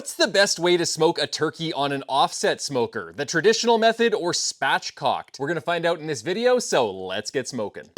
What's the best way to smoke a turkey on an offset smoker? The traditional method or spatchcocked? We're gonna find out in this video, so let's get smoking.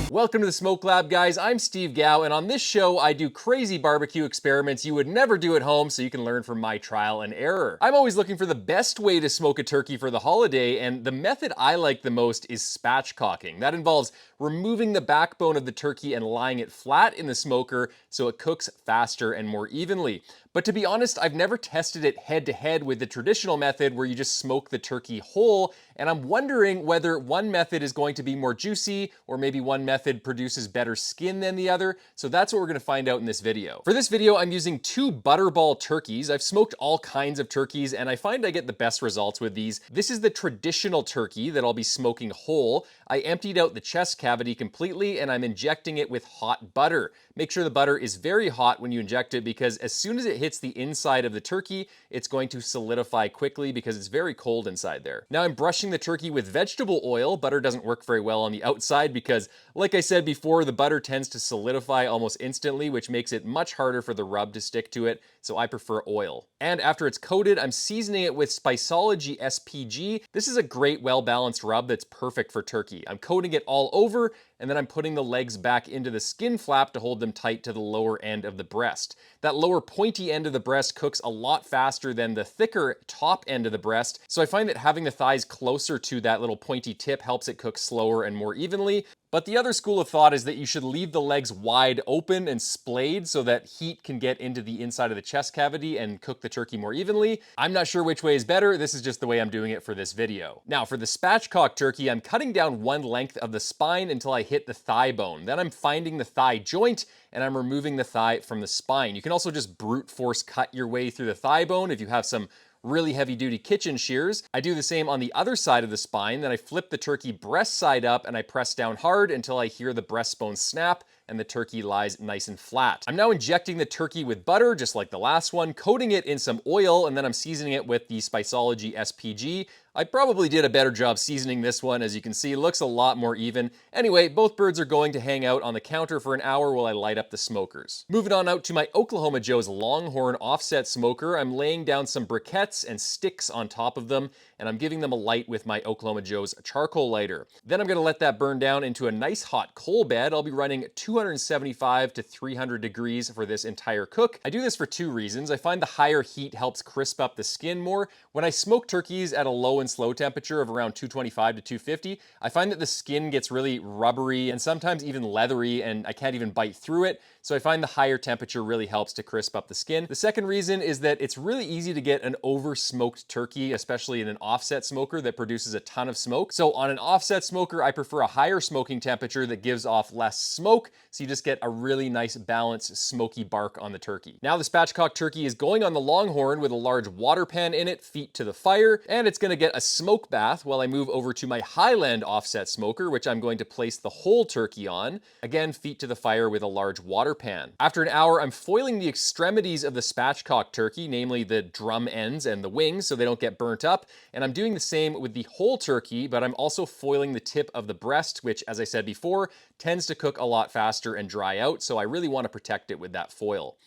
Welcome to the Smoke Lab, guys. I'm Steve Gao, and on this show, I do crazy barbecue experiments you would never do at home so you can learn from my trial and error. I'm always looking for the best way to smoke a turkey for the holiday, and the method I like the most is spatchcocking. That involves removing the backbone of the turkey and lying it flat in the smoker so it cooks faster and more evenly. But to be honest, I've never tested it head-to-head with the traditional method where you just smoke the turkey whole, and I'm wondering whether one method is going to be more juicy, or maybe one method produces better skin than the other, so that's what we're gonna find out in this video. For this video, I'm using 2 butterball turkeys. I've smoked all kinds of turkeys, and I find I get the best results with these. This is the traditional turkey that I'll be smoking whole. I emptied out the chest cavity completely, and I'm injecting it with hot butter. Make sure the butter is very hot when you inject it, because as soon as it hits the inside of the turkey, it's going to solidify quickly because it's very cold inside there. Now I'm brushing the turkey with vegetable oil. Butter doesn't work very well on the outside because, like I said before, the butter tends to solidify almost instantly, which makes it much harder for the rub to stick to it, so I prefer oil. And after it's coated, I'm seasoning it with Spatchcock SPG. This is a great, well-balanced rub that's perfect for turkey. I'm coating it all over, and then I'm putting the legs back into the skin flap to hold them tight to the lower end of the breast. That lower pointy end of the breast cooks a lot faster than the thicker top end of the breast, so I find that having the thighs closer to that little pointy tip helps it cook slower and more evenly. But the other school of thought is that you should leave the legs wide open and splayed so that heat can get into the inside of the chest cavity and cook the turkey more evenly. I'm not sure which way is better. This is just the way I'm doing it for this video. Now for the spatchcock turkey, I'm cutting down one length of the spine until I hit the thigh bone. Then I'm finding the thigh joint and I'm removing the thigh from the spine. You can also just brute force cut your way through the thigh bone if you have some really heavy-duty kitchen shears. I do the same on the other side of the spine. Then I flip the turkey breast side up and I press down hard until I hear the breastbone snap and the turkey lies nice and flat. I'm now injecting the turkey with butter, just like the last one, coating it in some oil, and then I'm seasoning it with the Spatchcock SPG. I probably did a better job seasoning this one. As you can see, it looks a lot more even. Anyway, both birds are going to hang out on the counter for an hour while I light up the smokers. Moving on out to my Oklahoma Joe's Longhorn offset smoker, I'm laying down some briquettes and sticks on top of them, and I'm giving them a light with my Oklahoma Joe's charcoal lighter. Then I'm gonna let that burn down into a nice hot coal bed. I'll be running 275 to 300 degrees for this entire cook. I do this for 2 reasons. I find the higher heat helps crisp up the skin more. When I smoke turkeys at a low and slow temperature of around 225 to 250, I find that the skin gets really rubbery and sometimes even leathery, and I can't even bite through it. So I find the higher temperature really helps to crisp up the skin. The second reason is that it's really easy to get an over-smoked turkey, especially in an offset smoker that produces a ton of smoke. So on an offset smoker, I prefer a higher smoking temperature that gives off less smoke, so you just get a really nice balanced smoky bark on the turkey. Now the spatchcock turkey is going on the Longhorn with a large water pan in it, feet to the fire, and it's gonna get a smoke bath while I move over to my Highland offset smoker, which I'm going to place the whole turkey on. Again, feet to the fire with a large water pan. After an hour, I'm foiling the extremities of the spatchcock turkey, namely the drum ends and the wings, so they don't get burnt up. And I'm doing the same with the whole turkey, but I'm also foiling the tip of the breast, which, as I said before, tends to cook a lot faster and dry out, so I really want to protect it with that foil.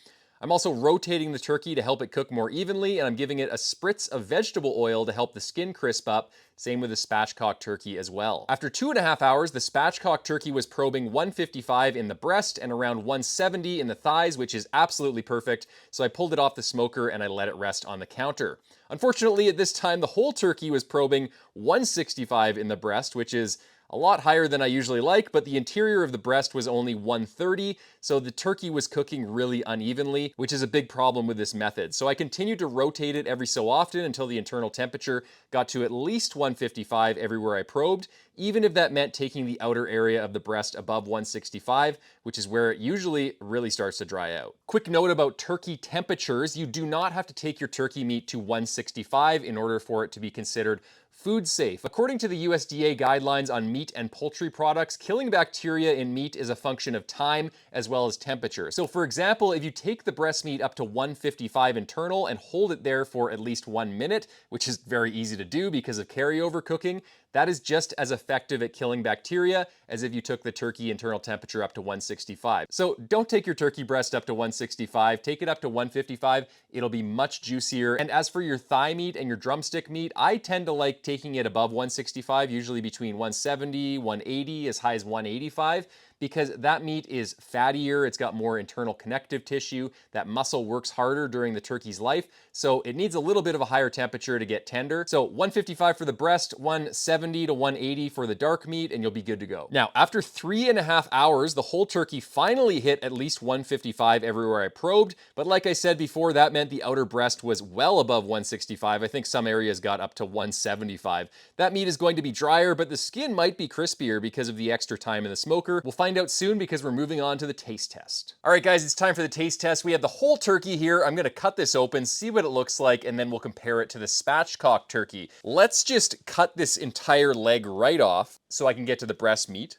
I'm also rotating the turkey to help it cook more evenly, and I'm giving it a spritz of vegetable oil to help the skin crisp up. Same with the spatchcock turkey as well. After 2.5 hours, the spatchcock turkey was probing 155 in the breast and around 170 in the thighs, which is absolutely perfect. So I pulled it off the smoker and I let it rest on the counter. Unfortunately, at this time, the whole turkey was probing 165 in the breast, which is a lot higher than I usually like, but the interior of the breast was only 130, so the turkey was cooking really unevenly, which is a big problem with this method. So I continued to rotate it every so often until the internal temperature got to at least 155 everywhere I probed, even if that meant taking the outer area of the breast above 165, which is where it usually really starts to dry out. Quick note about turkey temperatures: you do not have to take your turkey meat to 165 in order for it to be considered food safe. According to the USDA guidelines on meat and poultry products, killing bacteria in meat is a function of time as well as temperature. So for example, if you take the breast meat up to 155 internal and hold it there for at least 1 minute, which is very easy to do because of carryover cooking, That is just as effective at killing bacteria as if you took the turkey internal temperature up to 165. So don't take your turkey breast up to 165, take it up to 155. It'll be much juicier. And as for your thigh meat and your drumstick meat, I tend to like taking it above 165, usually between 170, 180, as high as 185. Because that meat is fattier, it's got more internal connective tissue, that muscle works harder during the turkey's life, so it needs a little bit of a higher temperature to get tender. So 155 for the breast, 170 to 180 for the dark meat, and you'll be good to go. Now, after 3.5 hours, the whole turkey finally hit at least 155 everywhere I probed, but like I said before, that meant the outer breast was well above 165. I think some areas got up to 175. That meat is going to be drier, but the skin might be crispier because of the extra time in the smoker. We'll find out soon because we're moving on to the taste test. All right, guys, it's time for the taste test. We have the whole turkey here. I'm gonna cut this open, see what it looks like, and then we'll compare it to the spatchcock turkey. Let's just cut this entire leg right off so I can get to the breast meat.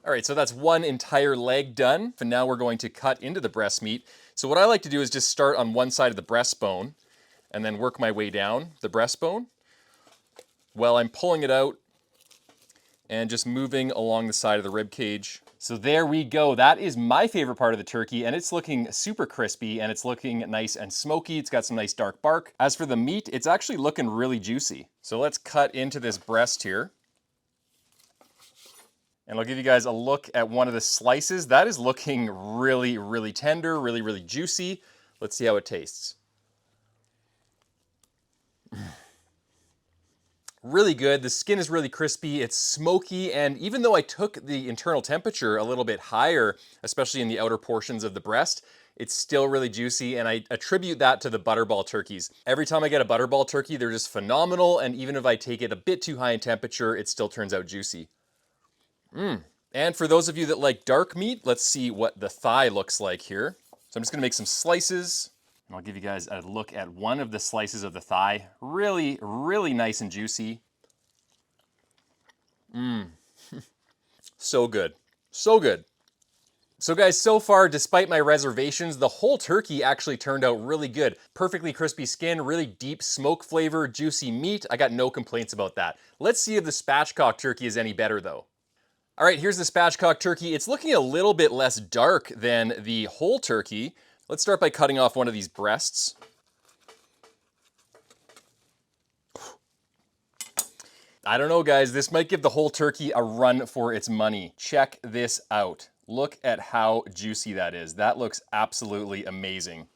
All right, so that's one entire leg done. And now we're going to cut into the breast meat. So what I like to do is just start on one side of the breastbone and then work my way down the breastbone while I'm pulling it out and just moving along the side of the rib cage. So there we go. That is my favorite part of the turkey, and it's looking super crispy and it's looking nice and smoky. It's got some nice dark bark. As for the meat, it's actually looking really juicy. So let's cut into this breast here. And I'll give you guys a look at one of the slices. That is looking really, really tender, really, really juicy. Let's see how it tastes. Really good. The skin is really crispy, it's smoky, and even though I took the internal temperature a little bit higher, especially in the outer portions of the breast, it's still really juicy, and I attribute that to the butterball turkeys. Every time I get a butterball turkey, they're just phenomenal, and even if I take it a bit too high in temperature, it still turns out juicy. And for those of you that like dark meat, let's see what the thigh looks like here. So I'm just gonna make some slices. I'll give you guys a look at one of the slices of the thigh. Really, really nice and juicy. So good. So good. So guys, so far, despite my reservations, the whole turkey actually turned out really good. Perfectly crispy skin, really deep smoke flavor, juicy meat. I got no complaints about that. Let's see if the spatchcock turkey is any better though. All right, here's the spatchcock turkey. It's looking a little bit less dark than the whole turkey. Let's start by cutting off one of these breasts. I don't know, guys. This might give the whole turkey a run for its money. Check this out. Look at how juicy that is. That looks absolutely amazing.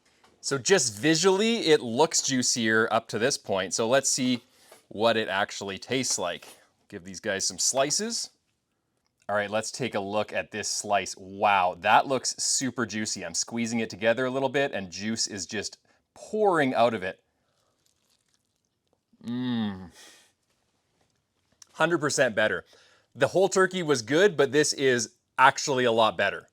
So just visually, it looks juicier up to this point. So let's see what it actually tastes like. Give these guys some slices. All right, let's take a look at this slice. Wow, that looks super juicy. I'm squeezing it together a little bit and juice is just pouring out of it. 100% better. The whole turkey was good, but this is actually a lot better.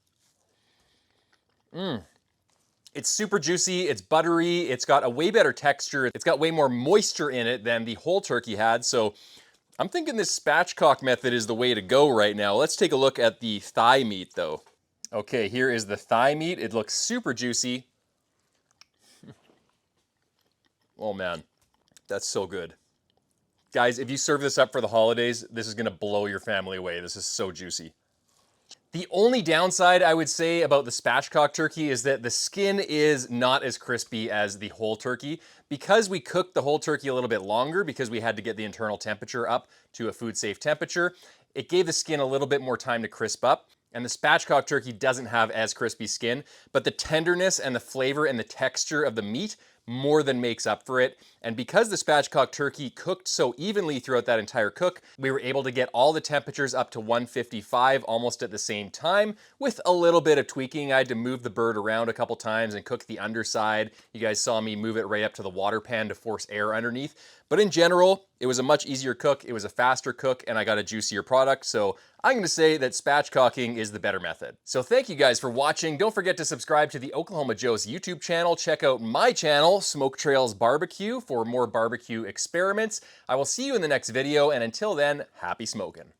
It's super juicy, it's buttery, it's got a way better texture, it's got way more moisture in it than the whole turkey had, so I'm thinking this spatchcock method is the way to go right now. Let's take a look at the thigh meat though. Okay, here is the thigh meat. It looks super juicy. Oh man, that's so good. Guys, if you serve this up for the holidays, this is gonna blow your family away. This is so juicy. The only downside I would say about the spatchcock turkey is that the skin is not as crispy as the whole turkey. Because we cooked the whole turkey a little bit longer, because we had to get the internal temperature up to a food safe temperature, it gave the skin a little bit more time to crisp up. And the spatchcock turkey doesn't have as crispy skin, but the tenderness and the flavor and the texture of the meat more than makes up for it. And because the spatchcock turkey cooked so evenly throughout that entire cook, we were able to get all the temperatures up to 155 almost at the same time with a little bit of tweaking. I had to move the bird around a couple times and cook the underside. You guys saw me move it right up to the water pan to force air underneath. But in general, it was a much easier cook, it was a faster cook, and I got a juicier product. So I'm gonna say that spatchcocking is the better method. So thank you guys for watching. Don't forget to subscribe to the Oklahoma Joe's YouTube channel. Check out my channel, Smoke Trails Barbecue, for more barbecue experiments. I will see you in the next video, and until then, happy smoking.